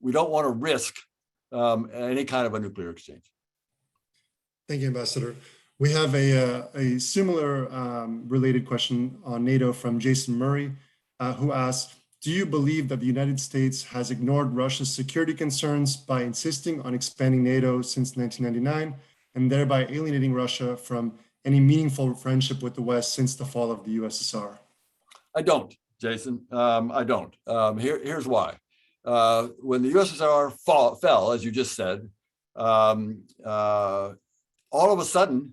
to risk any kind of a nuclear exchange. Thank you, Ambassador. We have a similar related question on NATO from Jason Murray, who asks, do you believe that the United States has ignored Russia's security concerns by insisting on expanding NATO since 1999 and thereby alienating Russia from any meaningful friendship with the West since the fall of the USSR? I don't, Jason. I don't. Here's why. When the USSR fell, as you just said, all of a sudden,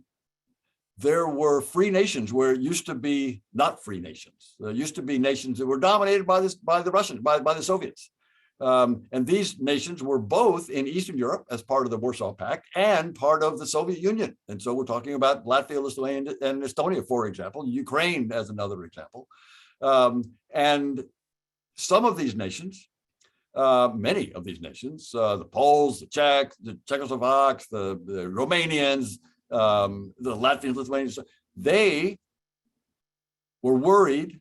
there were free nations where it used to be not free nations. There used to be nations that were dominated by the Russians, by the Soviets. And these nations were both in Eastern Europe as part of the Warsaw Pact and part of the Soviet Union. And so we're talking about Latvia, Lithuania, and Estonia, for example, Ukraine as another example. And some of these nations, many of these nations, the Poles, the Czechs, the Czechoslovaks, the Romanians, the Latvians, Lithuanians, they were worried,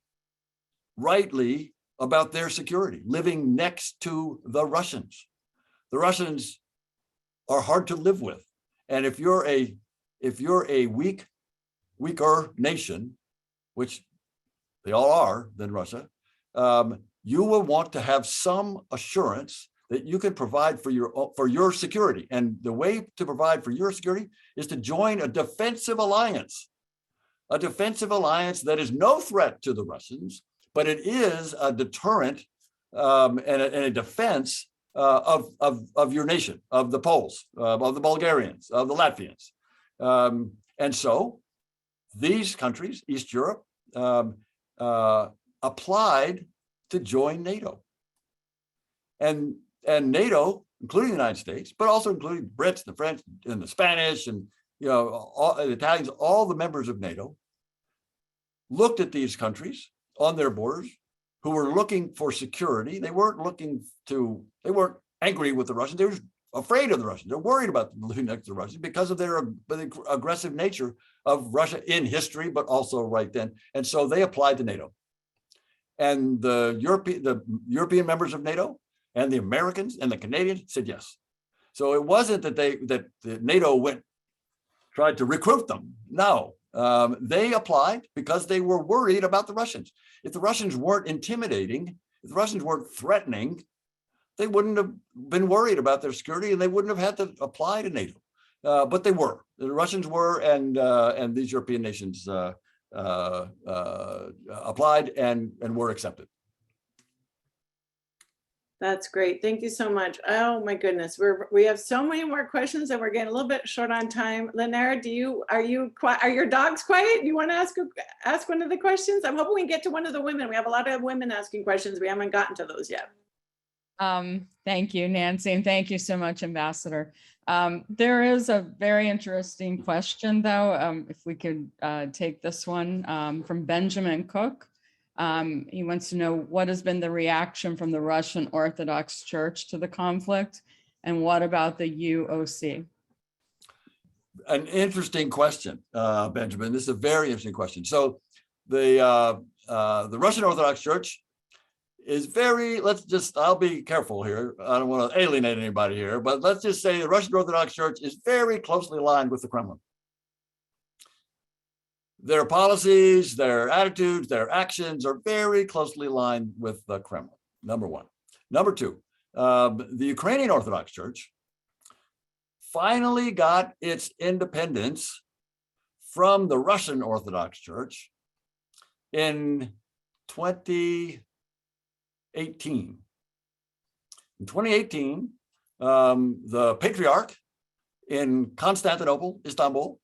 rightly, about their security, living next to the Russians. The Russians are hard to live with. And if you're a weaker nation, which they all are than Russia, you will want to have some assurance that you can provide for your security. And the way to provide for your security is to join a defensive alliance that is no threat to the Russians, but it is a deterrent and a defense of your nation, of the Poles, of the Bulgarians, of the Latvians. And so these countries, East Europe, applied to join NATO. And NATO, including the United States, but also including the Brits, the French, and the Spanish, and all the Italians, all the members of NATO, looked at these countries on their borders who were looking for security. They weren't angry with the Russians. They were afraid of the Russians. They're worried about living next to the Russians because of the aggressive nature of Russia in history, but also right then. And so they applied to NATO. And the European members of NATO and the Americans and the Canadians said yes. So it wasn't that NATO tried to recruit them. No, they applied because they were worried about the Russians. If the Russians weren't intimidating, if the Russians weren't threatening, they wouldn't have been worried about their security and they wouldn't have had to apply to NATO. But they were. The Russians were, and these European nations applied and were accepted. That's great. Thank you so much. Oh my goodness, we have so many more questions and we're getting a little bit short on time. Lenara, are your dogs quiet? Do you want to ask one of the questions? I'm hoping we can get to one of the women. We have a lot of women asking questions. We haven't gotten to those yet. Thank you, Nancy, and thank you so much, Ambassador. There is a very interesting question, though, if we could take this one from Benjamin Cook. He wants to know what has been the reaction from the Russian Orthodox Church to the conflict, and what about the UOC? An interesting question, Benjamin. This is a very interesting question. So the Russian Orthodox Church is I'll be careful here. I don't want to alienate anybody here, but let's just say the Russian Orthodox Church is very closely aligned with the Kremlin. Their policies, their attitudes, their actions are very closely aligned with the Kremlin, number one. Number two, the Ukrainian Orthodox Church finally got its independence from the Russian Orthodox Church in 2018. In 2018, the Patriarch in Constantinople, Istanbul,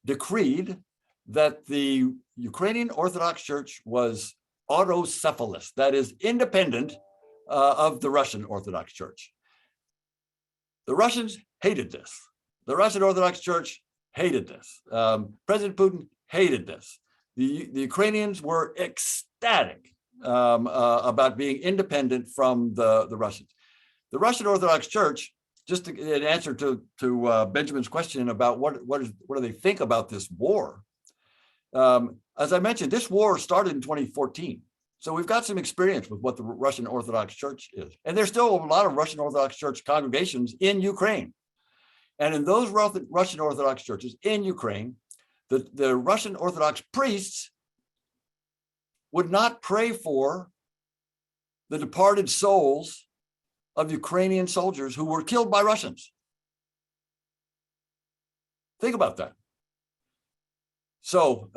decreed that the Ukrainian Orthodox Church was autocephalous, that is independent of the Russian Orthodox Church. The Russians hated this. The Russian Orthodox Church hated this. President Putin hated this. The Ukrainians were ecstatic about being independent from the Russians. The Russian Orthodox Church, just in answer to Benjamin's question about what do they think about this war, as I mentioned, this war started in 2014. So we've got some experience with what the Russian Orthodox Church is. And there's still a lot of Russian Orthodox Church congregations in Ukraine. And in those Russian Orthodox churches in Ukraine, the Russian Orthodox priests would not pray for the departed souls of Ukrainian soldiers who were killed by Russians. Think about that. So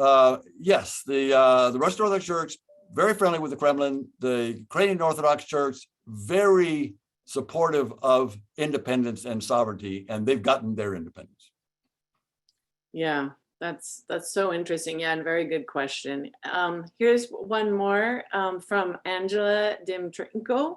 yes, the Russian Orthodox Church, very friendly with the Kremlin. The Ukrainian Orthodox Church, very supportive of independence and sovereignty, and they've gotten their independence. Yeah, that's so interesting. Yeah, and very good question. Here's one more from Angela Dimtrenko.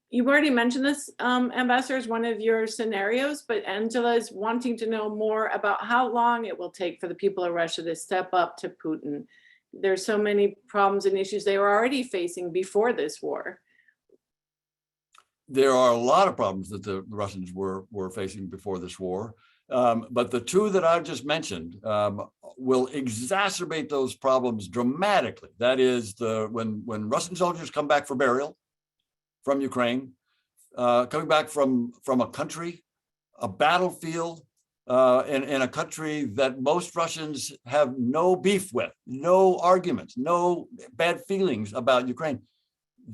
You've already mentioned this, Ambassador, as one of your scenarios, but Angela is wanting to know more about how long it will take for the people of Russia to step up to Putin. There's so many problems and issues they were already facing before this war. There are a lot of problems that the Russians were facing before this war. But the two that I've just mentioned will exacerbate those problems dramatically. That is when Russian soldiers come back for burial from Ukraine, coming back from a country, a battlefield, in a country that most Russians have no beef with, no arguments, no bad feelings about Ukraine.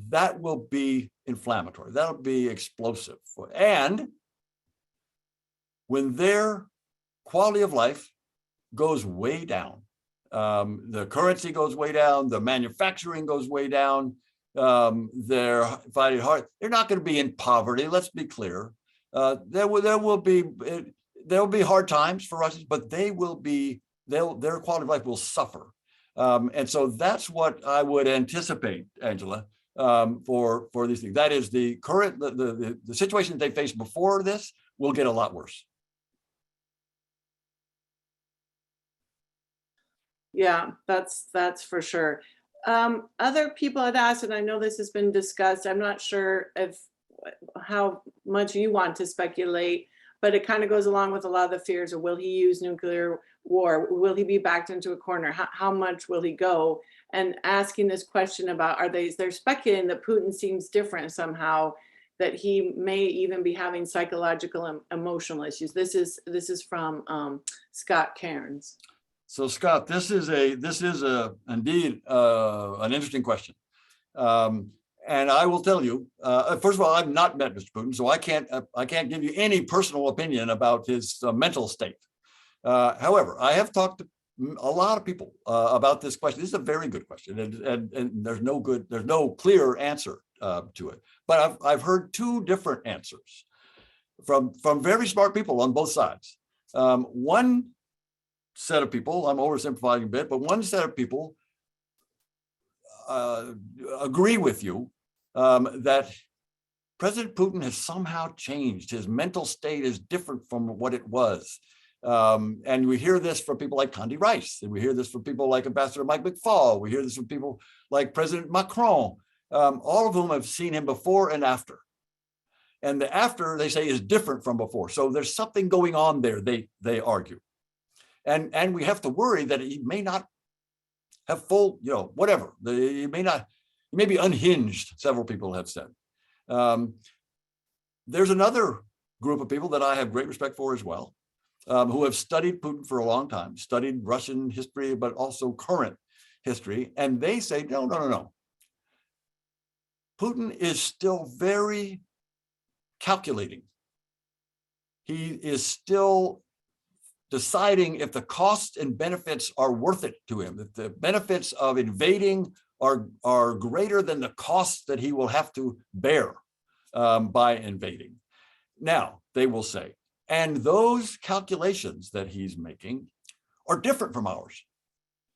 That will be inflammatory. That'll be explosive. And when their quality of life goes way down, the currency goes way down, the manufacturing goes way down, they're fighting hard. They're not going to be in poverty. Let's be clear. There will be hard times for Russians, but their quality of life will suffer. And so that's what I would anticipate, Angela, for these things. That is the current, the situation that they faced before this will get a lot worse. Yeah, that's for sure. Other people had asked, and I know this has been discussed, I'm not sure if how much you want to speculate, but it kind of goes along with a lot of the fears of, will he use nuclear war? Will he be backed into a corner? How much will he go? And asking this question about, they're speculating that Putin seems different somehow, that he may even be having psychological and emotional issues. This is from Scott Cairns. So Scott, this is indeed an interesting question. And I will tell you, first of all, I've not met Mr. Putin, so I can't give you any personal opinion about his mental state. However, I have talked to a lot of people about this question. This is a very good question, and there's no clear answer to it. But I've heard two different answers from very smart people on both sides. One set of people, I'm oversimplifying a bit, but one set of people agree with you that President Putin has somehow changed. His mental state is different from what it was. And we hear this from people like Condi Rice, and we hear this from people like Ambassador Mike McFaul. We hear this from people like President Macron, all of whom have seen him before and after. And the after, they say, is different from before. So there's something going on there, they argue. And we have to worry that he may not have full, whatever. He may be unhinged, several people have said. There's another group of people that I have great respect for as well, who have studied Putin for a long time, studied Russian history, but also current history. And they say, no. Putin is still very calculating. He is still deciding if the costs and benefits are worth it to him, if the benefits of invading are greater than the costs that he will have to bear by invading. Now, they will say, and those calculations that he's making are different from ours.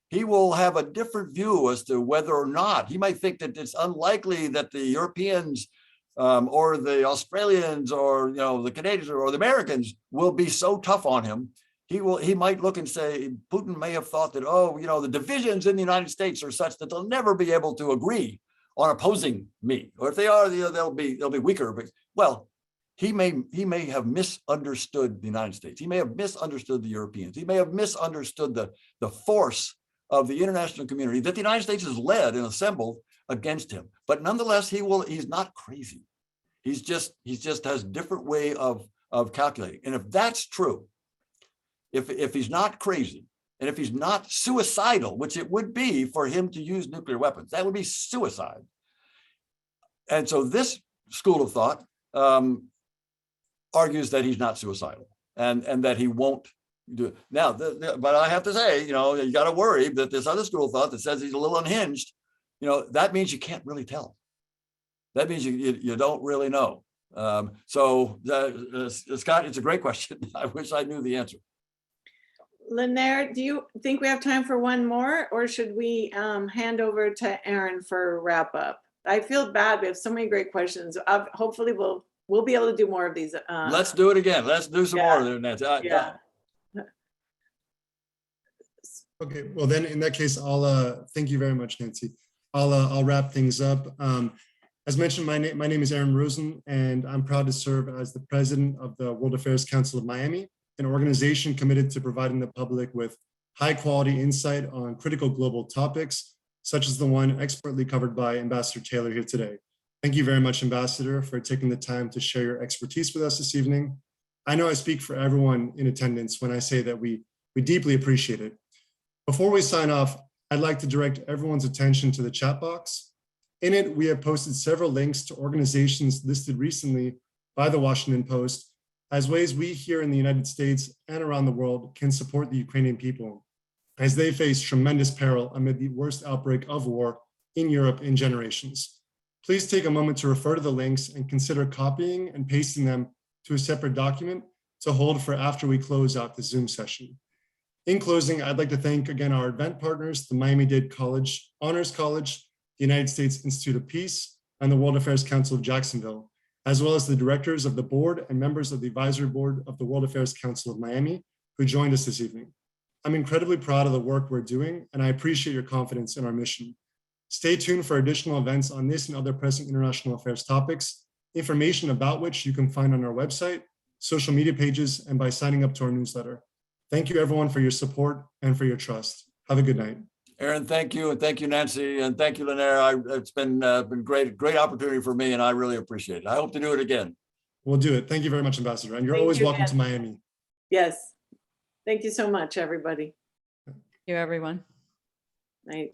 He will have a different view as to whether or not, he might think that it's unlikely that the Europeans or the Australians or the Canadians or the Americans will be so tough on him. He might look and say, Putin may have thought that, the divisions in the United States are such that they'll never be able to agree on opposing me. Or if they are, they'll be weaker. But, well, he may have misunderstood the United States. He may have misunderstood the Europeans. He may have misunderstood the force of the international community that the United States has led and assembled against him. But nonetheless, he's not crazy. He just has a different way of calculating. And if that's true, if he's not crazy, and if he's not suicidal, which it would be for him to use nuclear weapons, that would be suicide. And so this school of thought argues that he's not suicidal and that he won't do it. Now, but I have to say, you got to worry that this other school of thought that says he's a little unhinged, that means you can't really tell. That means you don't really know. So Scott, it's a great question. I wish I knew the answer. Linaire, do you think we have time for one more, or should we hand over to Aaron for a wrap up? I feel bad. We have so many great questions. Hopefully we'll be able to do more of these. Let's do it again. Let's do some more there, Nancy. Yeah. Okay, well then in that case, I'll thank you very much, Nancy. I'll wrap things up. As mentioned, my name is Aaron Rosen, and I'm proud to serve as the president of the World Affairs Council of Miami. an organization committed to providing the public with high-quality insight on critical global topics, such as the one expertly covered by Ambassador Taylor here today. Thank you very much, Ambassador, for taking the time to share your expertise with us this evening. I know I speak for everyone in attendance when I say that we deeply appreciate it. Before we sign off, I'd like to direct everyone's attention to the chat box. In it, we have posted several links to organizations listed recently by the Washington Post as ways we here in the United States and around the world can support the Ukrainian people as they face tremendous peril amid the worst outbreak of war in Europe in generations. Please take a moment to refer to the links and consider copying and pasting them to a separate document to hold for after we close out the Zoom session. In closing, I'd like to thank again our event partners, the Miami-Dade College, Honors College, the United States Institute of Peace, and the World Affairs Council of Jacksonville, as well as the directors of the board and members of the advisory board of the World Affairs Council of Miami, who joined us this evening. I'm incredibly proud of the work we're doing, and I appreciate your confidence in our mission. Stay tuned for additional events on this and other pressing international affairs topics, information about which you can find on our website, social media pages, and by signing up to our newsletter. Thank you everyone for your support and for your trust. Have a good night. Aaron, thank you. And thank you, Nancy. And thank you, Linaire. It's been great opportunity for me, and I really appreciate it. I hope to do it again. We'll do it. Thank you very much, Ambassador. And you're Thank always you, welcome Dan. to Miami. Yes. Thank you so much, everybody. Thank you, everyone. Night.